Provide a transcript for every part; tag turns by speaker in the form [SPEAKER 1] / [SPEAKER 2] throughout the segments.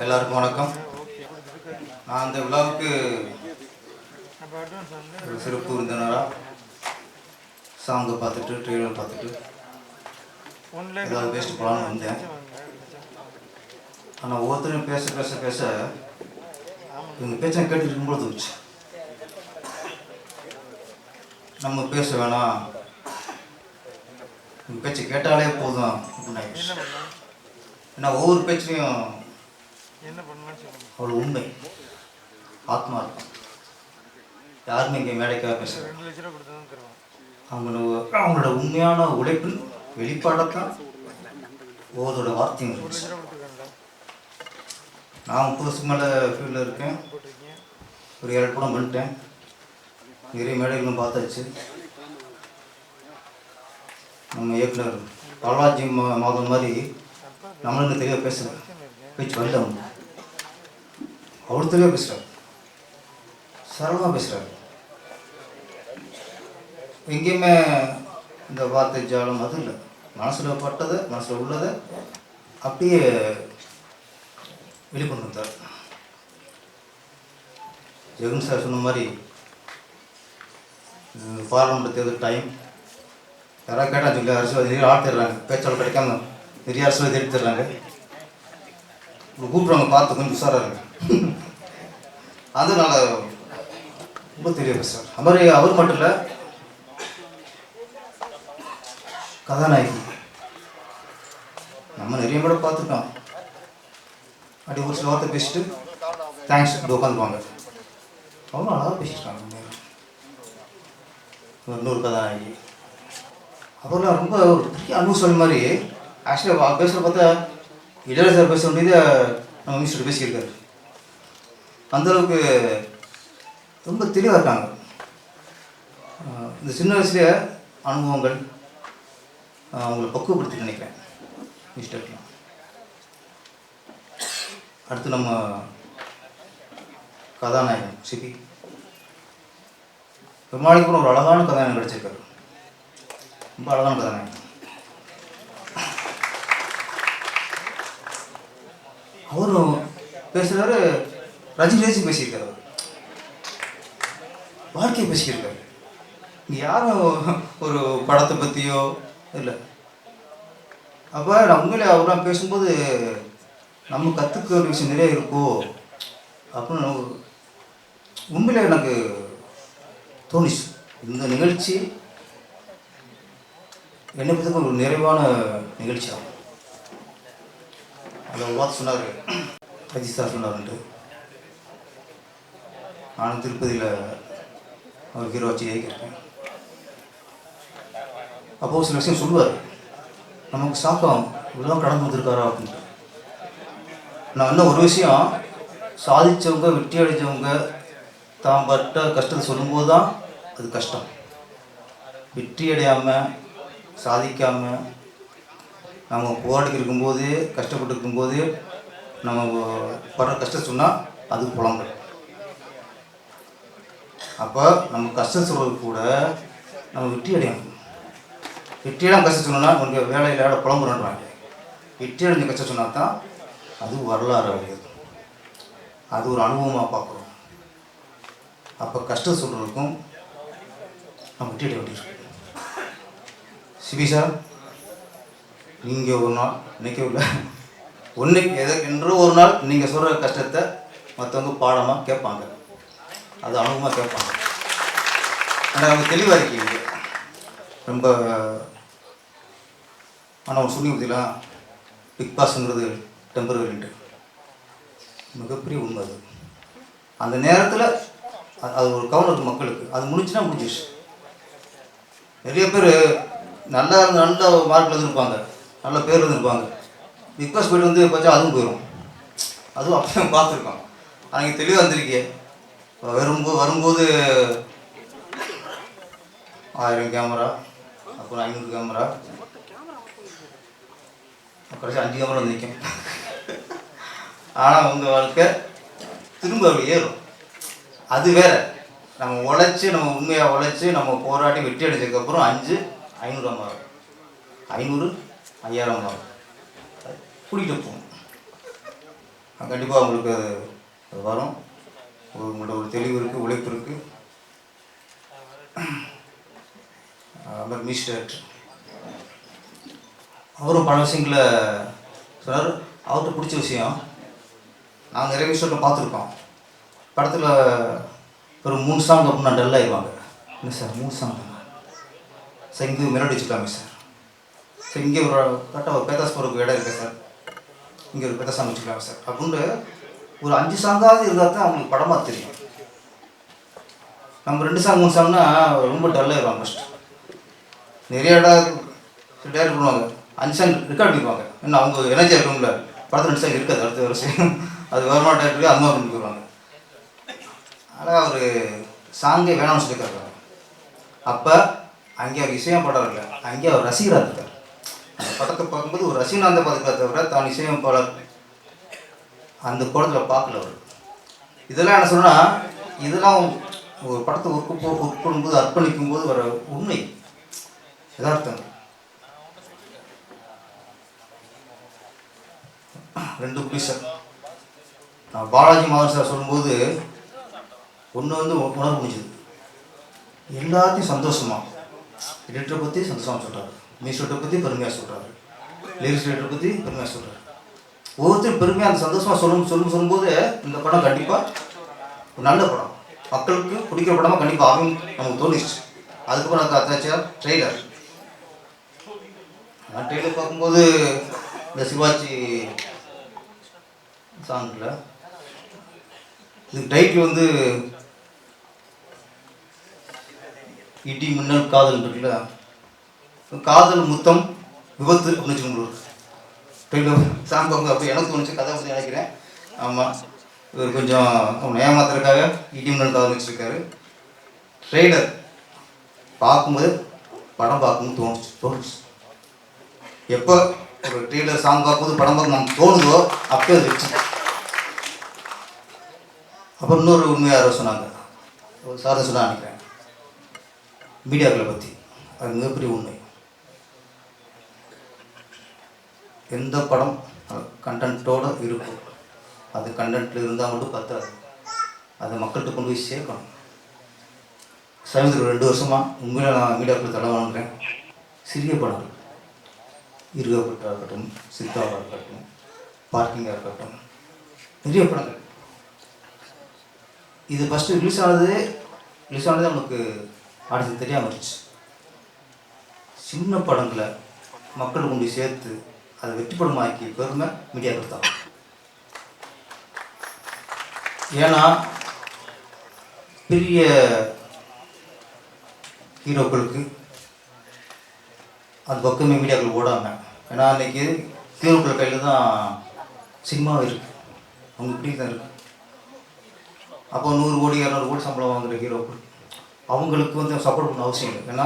[SPEAKER 1] எல்லாருக்கும் வணக்கம். நான் அந்த விழாவுக்கு சிறப்பு விருந்தினராக சாங்கை பார்த்துட்டு ட்ரெயிலர் பார்த்துட்டு ஏதாவது பேசிட்டு போகலான்னு வந்தேன். ஆனால் ஒவ்வொருத்தரும் பேச பேச பேச இவங்க பேச்சை கேட்டு இருக்கும்போது தோணுச்சு, நம்ம பேச வேணாம், இவங்க பேச்சை கேட்டாலே போதும் அப்படின்னு ஆயிடுச்சு. ஏன்னா ஒவ்வொரு பேச்சுலையும் அவ்வளோ உண்மை ஆத்மா இருக்கும். யாருமே இங்கே மேடைக்காக பேசுகிறேன், அவங்களோட உண்மையான உழைப்பில் வெளிப்பாடத்தான் ஒவ்வொருத்தோட வார்த்தையும் இருந்துச்சு. நான் 30 வருஷத்துக்கு மேலே ஃபீல்டில் இருக்கேன். ஒரு 7 படம் பண்ணிட்டேன். நிறைய மேடைகளும் பார்த்தாச்சு. நம்ம இயக்குனர் பாலாஜி மாதம் மாதிரி நம்மளுக்கு தெளிவாக பேசுகிறேன், பேச்சு வரல. அவங்க அவ்வளோ தெளிவாக பேசுகிறார், சரளமாக பேசுகிறார். எங்கேயுமே இந்த வார்த்தை ஜாலம் அது இல்லை. மனசில் பட்டதை, மனசில் உள்ளதை அப்படியே வெளிக்கொண்டு வந்தார். ஜெகன் சார் சொன்ன மாதிரி பார்லிமெண்ட் தேர்தல் டைம், யாராவது கேட்டால் சொல்லி அரசியல் நிறைய ஆள் தர்றாங்க, பேச்சாளர் கிடைக்காம நிறைய அரசியல் தேடி தர்றாங்க. கூப்பிட்றவங்க பார்த்து கொஞ்சம் உஷாராக இருக்கு. அதனால ரொம்ப தெரிய பேசுகிறார். அவர் மட்டும் இல்லை, கதாநாயகி நம்ம நிறைய கூட பார்த்துருக்கோம். அப்படி ஒரு சில வார்த்தை பேசிட்டு தேங்க்ஸ் உட்காந்துருவாங்க. அவ்வளோ அழகாக பேசியிருக்காங்க. இன்னொரு கதாநாயகி அவரெல்லாம் ரொம்ப ஒரு பெரிய அனுபவம் மாதிரி. ஆக்சுவலாக பேசுகிற பார்த்தா இளையராஜா சார் பேச வேண்டியதை நம்ம மினிஸ்டர் பேசியிருக்காரு. அந்தளவுக்கு ரொம்ப தெளிவாக இருக்காங்க. இந்த சின்ன வயசுலேயே அனுபவங்கள் அவங்கள பக்குவப்படுத்தி நினைக்கிறேன் மினிஸ்டர்லாம். அடுத்து நம்ம கதாநாயகன் சிபி பெருமாளுக்கு கூட ஒரு அழகான கதாநாயகன் கிடைச்சிருக்காரு. ரொம்ப அழகான கதாநாயகன். அவரும் பேசுகிறாரு, ரஜினி பேசியிருக்காரு, அவர் வாழ்க்கையை பேசியிருக்காரு. இங்கே யாரும் ஒரு படத்தை பற்றியோ இல்லை. அப்போ நான் உண்மையிலே அவரெலாம் பேசும்போது நம்ம கற்றுக்க ஒரு விஷயம் நிறைய இருக்கோ அப்படின்னு உண்மையிலே எனக்கு தோணுச்சு. இந்த நிகழ்ச்சி என்னை பற்றி ஒரு நிறைவான நிகழ்ச்சி ஆகும். அதில் பார்த்து சொன்னார், அஜித் சார் சொன்னார்ன்ட்டு. நானும் திருப்பதியில் அவர் ஹீரோ வச்சு ஏற்கிறேன். அப்போது சில விஷயம் சொல்லுவார், நமக்கு சாக்கம் இவ்வளோ கடந்து வந்துருக்காரா அப்படின்ட்டு. நான் இன்னும் ஒரு விஷயம், சாதித்தவங்க வெற்றி அடைஞ்சவங்க தான் பட்ட கஷ்டத்தை சொல்லும்போது தான் அது கஷ்டம். வெற்றி அடையாமல் சாதிக்காமல் நம்ம போராடி இருக்கும்போது கஷ்டப்பட்டு இருக்கும்போது நம்ம படுற கஷ்டம் சொன்னால் அது புலம்பல். அப்போ நம்ம கஷ்டம் சொல்கிறது கூட நம்ம வெற்றி அடையணும். வெற்றியெல்லாம் கஷ்டம் சொன்னோன்னா உனக்கு வேலையில் புலம்புறாங்க. வெற்றி அடைஞ்ச கஷ்டம் சொன்னால் தான் அது வரலாறு அடையாது, அது ஒரு அனுபவமாக பார்க்குறோம். அப்போ கஷ்டம் சொல்கிறதுக்கும் நம்ம வெற்றி அடைய வேண்டியிருக்கு. சிபி சார், நீங்கள் ஒரு நாள் நினைக்கவே இல்லை, என்றோ ஒரு நாள் நீங்கள் சொல்கிற கஷ்டத்தை மற்றவங்க பாடமாக கேட்பாங்க, அது அனுபவமாக கேட்பாங்க. ஆனால் அவங்க தெளிவாக இருக்கீங்க ரொம்ப. ஆனால் ஒரு சொல்லி பற்றிலாம் பிக் பாஸ்ங்கிறது டெம்பரரின்ட்டு மிகப்பெரிய உண்மை. அது அந்த நேரத்தில் அது ஒரு கவனம் இருக்குது மக்களுக்கு. அது முடிஞ்சுன்னா முடிஞ்சிச்சு. நிறைய பேர் நல்ல மார்க்கில் இருந்திருப்பாங்க, நல்ல பேர் இருந்திருப்பாங்க. பிக் பாஸ் போய்ட்டு வந்து பார்த்தா அதுவும் போயிடும். அதுவும் அப்போ பார்த்துருக்கோம். ஆனால் நீங்கள் தெளிவாக வந்திருக்கீங்க. வரும்போது 1000 கேமரா, அப்புறம் 500 கேமரா, கடைசி 5 கேமரா வந்து நிற்கும். ஆனால் உங்கள் வாழ்க்கை திரும்ப அப்படி ஏறும். அது வேறு. நம்ம உழைச்சி, நம்ம உண்மையாக உழைச்சி, நம்ம போராடி வெற்றி அடைஞ்சதுக்கப்புறம் 500 மாறும், 500 5000 மாறும், கூட்டிகிட்டு போகும். கண்டிப்பாக உங்களுக்கு அது வரும். உங்களோட ஒரு தெளிவு இருக்குது, உழைப்பு இருக்குது. அவர் மியூசிக் டைரக்டர் அவரும் பல விஷயங்களை சொன்னார். அவர்கிட்ட பிடிச்ச விஷயம், நாங்கள் நிறைய விஷயத்தில் பார்த்துருக்கோம். படத்தில் ஒரு 3 சாங் அப்படின்னா டல் ஆகிடுவாங்க. இல்லை சார் 3 சாங் தானே சார், இங்கே மெலோடி வச்சுக்கலாமே சார். சார் இங்கே ஒரு கரெக்டாக ஒரு பேதாஸ் போகிறதுக்கு இடம் இருக்குது சார், இங்கே ஒரு பேதாஸ் சாங் வச்சுக்கலாமே சார் அப்படின்ட்டு ஒரு 5 சாங்காவது இருந்தால் தான் அவங்களுக்கு படமாக தெரியும். நம்ம 2 சாங் 3 சாங்னா ரொம்ப டல்லாகிடுவாங்க. ஃபஸ்ட்டு நிறைய இடம் டேரக்ட் பண்ணுவாங்க, 5 சாங் ரெக்கார்ட் பண்ணிடுவாங்க. இன்னும் அவங்க எனர்ஜியாக இருக்கும்ல, படத்தில் 2 சாங் இருக்காது அடுத்த வருஷம். அது வருமான டேரக்டருக்கு அந்த மாதிரி பண்ணி போயிடுவாங்க. ஆனால் அவர் சாங்கே வேணாம்னு சொல்லியிருக்காரு. அப்போ அங்கே அவர் இசையம் பாடல் இல்லை, அங்கே அவர் ரசிகராக இருக்கார். அந்த படத்தை பார்க்கும்போது ஒரு ரசிகனாக பார்த்துக்கிறத தவிர தான் இசையமைப்பாளர் அந்த படத்தில் பார்க்கல அவர். இதெல்லாம் என்ன சொன்னால், இதெல்லாம் ஒரு படத்தை ஒர்க் பண்ணும்போது அர்ப்பணிக்கும் போது வர உண்மை யதார்த்தம். 2 ப்ரொடியூசர் நான் பாலாஜி மாதவன் சார் சொல்லும்போது ஒன்று உணர முடிஞ்சுது. எல்லாத்தையும் சந்தோஷமாக எடிட்டரை பற்றி சந்தோஷமாக சொல்கிறாரு, மியூசிக்கை பற்றி பெருமையாக சொல்கிறாரு, லிரிக்ஸ் ரைட்டரை பற்றி பெருமையாக சொல்கிறாரு. ஒவ்வொருத்தரும் பெருமையாக அந்த சந்தோஷமாக சொல்லும்போது இந்த படம் கண்டிப்பாக ஒரு நல்ல படம், மக்களுக்கு பிடிக்கிற படமாக கண்டிப்பாக ஆகும் நமக்கு தோணிச்சு. அதுக்கப்புறம் எனக்கு அத்தாச்சா ட்ரெய்லர். நான் ட்ரெய்லர் பார்க்கும்போது இந்த சிவாஜி சாங்கில் இது டைட்டில் வந்து இடி மின்னல் காதல் இருக்குல்ல, காதல் முத்தம் விபத்து அப்படின்னு வச்சுக்கோங்க. ட்ரெய்லர் சாங் பார்க்கும்போது அப்போ எனக்கு தோணுச்சு, கதை பற்றி நினைக்கிறேன். ஆமாம், இவர் கொஞ்சம் ஏமாத்துறதுக்காக இடி மின்னல் காதல் வச்சுருக்காரு. ட்ரெய்லர் பார்க்கும்போது படம் பார்க்கணும்னு தோணுச்சு. எப்போ ஒரு ட்ரெய்லர் சாங் பார்க்கும்போது படம் பார்க்க நமக்கு தோணுதோ அப்போ அது வச்சு. அப்புறம் இன்னொரு உண்மையாக யாரோ சொன்னாங்க, ஒரு சாதனை சொன்னா நினைக்கிறேன், மீடியாக்களை பற்றி. அது மிகப்பெரிய உண்மை. எந்த படம் கண்டென்ட்டோடு இருக்கும், அது கண்டென்ட்டில் இருந்தால் மட்டும் பத்தாது, அதை மக்கள்கிட்ட கொண்டு போய் சேர்க்கணும். சமீபத்தில் 2 வருஷமாக உண்மையில நான் மீடியாக்களை தடவை வாங்குகிறேன். சிறிய படங்கள், இருகப்பட்டாக இருக்கட்டும், சித்தாவாக இருக்கட்டும், பார்க்கிங்காக இருக்கட்டும், நிறைய படங்கள். இது ஃபஸ்ட்டு ரிலீஸ் ஆனதே அவனுக்கு ஆடியன்ஸ் தெரியாமல் இருந்துச்சு. சின்ன படங்களை மக்கள் கொண்டு சேர்த்து அதை வெற்றி படமாக்கி பெருமை மீடியாக்கள் தான். ஏன்னா பெரிய ஹீரோக்களுக்கு அது பக்கமே மீடியாக்கள் ஓடாமல், ஏன்னா அன்றைக்கி ஹீரோக்கள் கையில் தான் சினிமாவும் இருக்குது, அவங்க இப்படி தான் இருக்குது. அப்போ 100 கோடி 200 கோடி சம்பளம் வாங்குகிற ஹீரோக்கள் அவங்களுக்கு வந்து சப்போர்ட் பண்ண அவசியம் இல்லை. ஏன்னா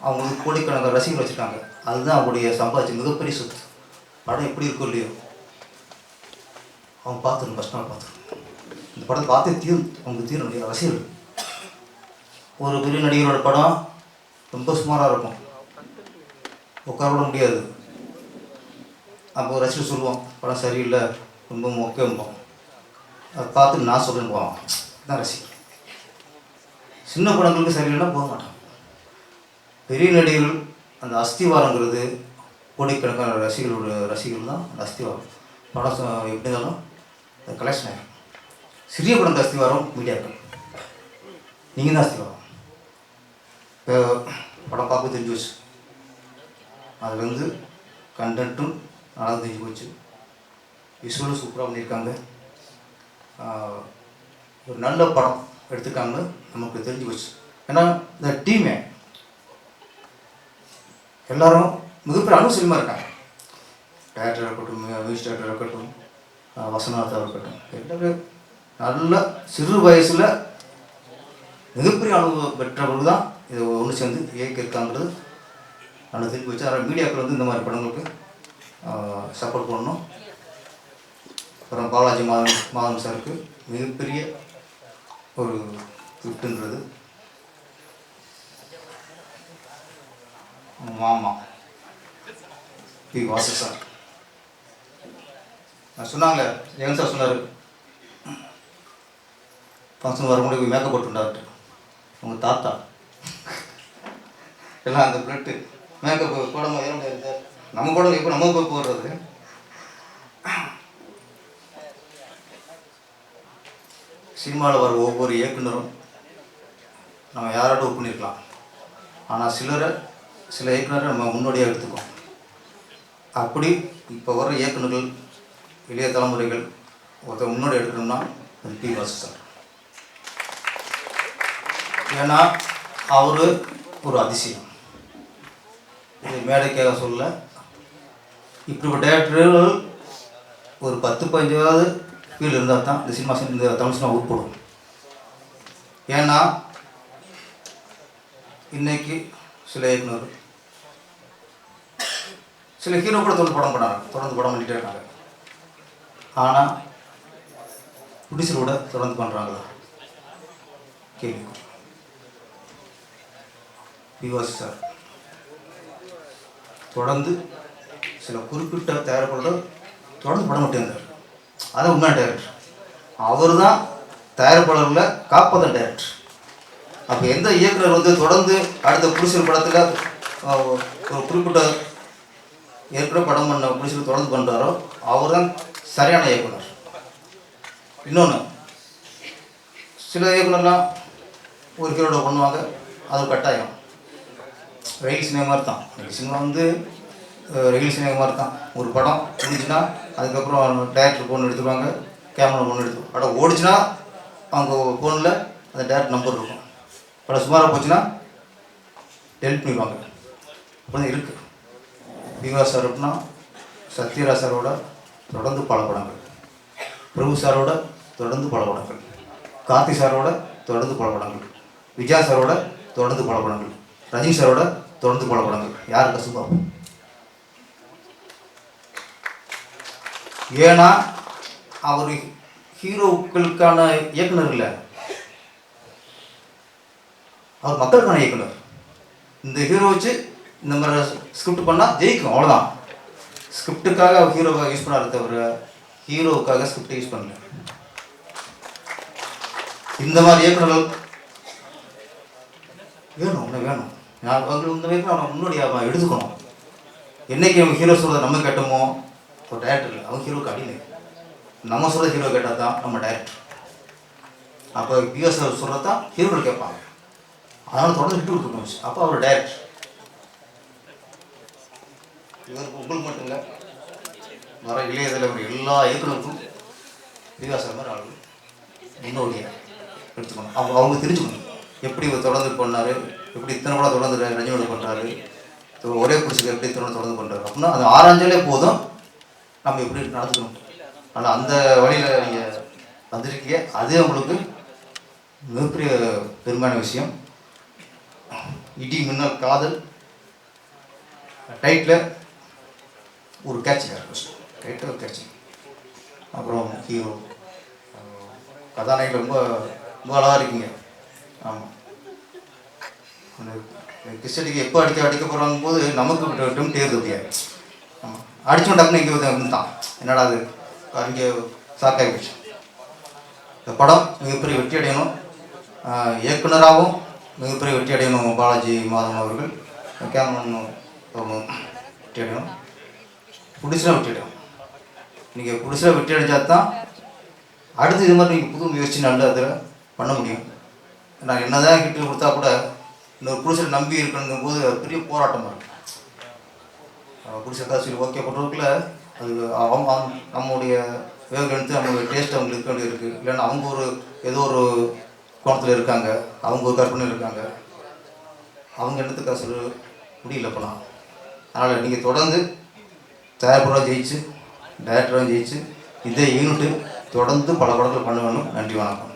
[SPEAKER 1] அவங்களுக்கு கோடிக்கணக்கான ரசிகர்கள் வச்சுருக்காங்க. அதுதான் அவங்களுடைய சம்பாதிச்ச மிகப்பெரிய சொத்து. படம் எப்படி இருக்கோ இல்லையோ அவங்க பார்த்துருணும், ஃபஸ்ட் நாள் பார்த்துருணும். இந்த படத்தை பார்த்தே அவங்களுக்கு தீரணும் ரசிகர்கள். ஒரு பெரிய நடிகரோட படம் ரொம்ப சுமாராக இருக்கும், உட்கார விட முடியாது. அப்போ ரசிகர் சொல்லுவோம் படம் சரியில்லை, ரொம்ப மொக்கம்போம். அதை பார்த்து நான் சொல்கிறேன்னு போவான் தான் ரசிகர். சின்ன படங்களுக்கு சரியில்லைன்னா போக மாட்டான். பெரிய நடிகர்கள் அந்த அஸ்திவாரங்கிறது கோடிக்கணக்கான ரசிகர்கள் தான் அந்த அஸ்திவாரம். படம் எப்படி இருந்தாலும் அது கலெக்ஷன் ஆகிடும். சிறிய படங்கள் அஸ்திவாரம் மீடியாக்கள், நீங்கள் தான் அஸ்திவாரம். இப்போ படம் பார்க்க தெரிஞ்சு போச்சு, அதில் வந்து கண்டென்ட்டும் நல்லா தெரிஞ்சு போச்சு, விஷுவலும் சூப்பராக பண்ணியிருக்காங்க, ஒரு நல்ல படம் எடுத்துக்காங்கன்னு நமக்கு தெரிஞ்சு போச்சு. ஏன்னா இந்த டீமே எல்லோரும் மிகப்பெரிய அனுசரியமாக இருக்காங்க. டேரக்டராக இருக்கட்டும், மியூசிக் டைரக்டராக இருக்கட்டும், வசனத்தாக இருக்கட்டும், எல்லாரும் நல்ல சிறு வயசில் மிகப்பெரிய அனுபவம் பெற்றவர்கள் தான் இதை ஒன்று சேர்ந்து இயக்கியிருக்காங்கிறது நல்லா தெரிஞ்சு போச்சு. அதனால் மீடியாக்கள் வந்து இந்த மாதிரி படங்களுக்கு சப்போர்ட் பண்ணணும். அப்புறம் பாலாஜி மாதவன் சாருக்கு மிகப்பெரிய ஒரு கிஃப்ட்டுங்கிறது மாமா பி வாசு சார். சொன்னாங்க ஜெகன் சார் சொன்னார், ஃபங்க்ஷன் வர முடியும் மேக்கப் போட்டுண்டாரு உங்கள் தாத்தா எல்லாம் அந்த பிளட்டு மேக்கப் போடாமல் ஏற முடியாது சார். நம்ம கூட இப்போ நம்ம போய் போடுறது. சினிமாவில் வர ஒவ்வொரு இயக்குனரும் நம்ம யாரோட ஒர்க் பண்ணியிருக்கலாம். ஆனால் சில இயக்குனரை நம்ம முன்னோடியாக எடுத்துக்கோம். அப்படி இப்போ வர இயக்குனர்கள் இளைய தலைமுறைகள் ஒருத்தர் முன்னோடி எடுக்கணும்னா அது பி. வாசு சார். ஏன்னா அவர் ஒரு அதிசயம். இது மேடைக்காக சொல்ல, இப்படி டேரக்டர்கள் ஒரு 10-15 ஃபீல் இருந்தால் தான் இந்த இந்த தமிழ் சினிமா உட்படும். ஏன்னா இன்னைக்கு சில இயக்குனர் சில ஹீரோ கூட தொடர்ந்து படம் பண்ணிகிட்டே இருக்காங்க. ஆனால் ப்ரொடியூசரோட தொடர்ந்து பண்ணுறாங்களா கேள்வி. பி. வாசு சார் தொடர்ந்து சில குறிப்பிட்ட தயாரிப்பாளர்கள் தொடர்ந்து படம் மட்டும் இருந்தார். அதான் உண்மையான டைரக்டர். அவர் தான் தயாரிப்பாளர்களில் காப்பதன் டைரக்டர். அப்போ எந்த இயக்குனர் தொடர்ந்து அடுத்த புடிசர் படத்தில் ஒரு குறிப்பிட்ட ஏற்கனவே படம் பண்ண புடிசர் தொடர்ந்து பண்ணுறாரோ அவர் தான் சரியான இயக்குனர். இன்னொன்று, சில இயக்குனர்லாம் ஒரு ஹீரோட பண்ணுவாங்க, அது கட்டாயம். ரயில் சினிமா மாதிரி தான். சினிமா ரயில் சினிமா மாதிரி தான். ஒரு படம் முடிஞ்சுன்னா அதுக்கப்புறம் டேரக்டர் ஃபோன் எடுத்துருவாங்க, கேமரா ஃபோன் எடுத்துருவாங்க. படம் ஓடிச்சுன்னா அவங்க ஃபோனில் அந்த டேரக்டர் நம்பர் இருக்கும். படம் சுமாராக போச்சுன்னா டெலிட் பண்ணிடுவாங்க. அப்படி தான் இருக்குது. பி. வாசு சார் அப்படின்னா சத்யராஜ் சாரோட தொடர்ந்து பல படங்கள், பிரபு சாரோட தொடர்ந்து பல படங்கள், கார்த்தி சாரோட தொடர்ந்து பல படங்கள், விஜய் சாரோட தொடர்ந்து பல படங்கள், ரஜினி சாரோட தொடர்ந்து பல படங்கள். யார் கசுபாபு? ஏன்னா அவர் ஹீரோக்களுக்கான இயக்குனர் இல்லை, அவர் மக்களுக்கான இயக்குனர். இந்த ஹீரோ வச்சு இந்த மாதிரி ஸ்கிரிப்ட் பண்ணால் ஜெயிக்கும், அவ்வளோதான். ஸ்கிரிப்டுக்காக அவர் ஹீரோவாக யூஸ் பண்ணாரு தவிர ஹீரோவுக்காக ஸ்கிரிப்டை யூஸ் பண்ணல. இந்த மாதிரி இயக்குனர்கள் வேணும். இந்த வரைக்கும் அவனை முன்னோடி எடுத்துக்கணும். என்னைக்கு அவங்க ஹீரோ சொல்கிறத நம்ம கேட்டோமோ, ஒரு டைரக்டர் இல்லை, அவங்க ஹீரோவுக்கு அடிமை. நம்ம சொல்கிற ஹீரோ கேட்டால் தான் நம்ம டைரக்டர். அப்போ பிஎஸ் சொல்கிறது தான் ஹீரோக்கள் கேட்பாங்க. அதனால் தொடர்ந்து விட்டு கொடுக்கணும். அப்போ அவர் டைரக்டர். இவருக்கு உங்களுக்கு மட்டும் இல்லை, வர இளைய தலைவர் எல்லா இயக்குனருக்கும் பிகாஸ் மாதிரி ஆளுங்க முன்னோடியாக எடுத்துக்கணும். அவங்க தெரிஞ்சுக்கணும் எப்படி இவர் தொடர்ந்து பண்ணார், எப்படி இத்தனை கூட தொடர்ந்து ரஜினியோட பண்ணுறாரு, ஒரே பிடிச்சிக்க எப்படி தொடர்ந்து பண்ணுறாரு அப்படின்னா அது ஆராய்ஞ்சாலே போதும் நம்ம எப்படி நடந்துக்கணும். ஆனால் அந்த வழியில் நீங்கள் வந்திருக்கீங்க, அதே உங்களுக்கு மிகப்பெரிய பெருமையான விஷயம். இடி மின்னல் காதல் டைட்டில் ஒரு கேட்சிங் டைட்டில் ஒரு கேட்சிங். அப்புறம் ஹீரோ கதாநாயகில் ரொம்ப ரொம்ப அழகாக இருக்கீங்க. ஆமாம், கிறிஸ்டடிக்கு எப்போ அடிக்க போகிறாங்க போது நமக்கு டெம்ட் ஏறுது அப்படியே. ஆமாம், அடித்தோம் டக்குன்னு இங்கே வந்துட்டான், என்னடா அது இங்கே சாக்காகி போச்சு. இந்த படம் மிகப்பெரிய வெற்றி அடையணும், இயக்குனராகவும் மிகப்பெரிய வெற்றி அடையணும். பாலாஜி மாதவன் அவர்கள் கேமரன் வெற்றி அடையணும், புடிசலாக வெற்றி அடையணும். நீங்கள் புடிசலாக வெற்றி அடைஞ்சால் தான் அடுத்து இது மாதிரி நீங்கள் புது முயற்சி நல்ல அதில் பண்ண முடியும். நான் என்ன தான் கிட்ட கொடுத்தா கூட இன்னொரு புடிசலை நம்பி இருக்கணுங்கும் போது அது பெரிய போராட்டமாக இருக்கும். புடிசை சொல்லி ஓகே பண்ணுறதுக்குள்ள அது அவங்க நம்மளுடைய வேக எடுத்து நம்மளுடைய டேஸ்ட் அவங்களுக்கு இருக்க வேண்டியது இருக்குது. இல்லைன்னா அவங்க ஏதோ ஒரு கோணத்தில் இருக்காங்க, அவங்க ஒரு கற்பனை இருக்காங்க, அவங்க எண்ணத்துக்காக சொல்ல முடியல இப்போலாம். அதனால் நீங்கள் தொடர்ந்து தயாரிப்பாளராக ஜெயிச்சு டைரக்டராக ஜெயிச்சு இதே யூனிட்டு தொடர்ந்து பல படங்கள் பண்ண வேணும். நன்றி, வணக்கம்.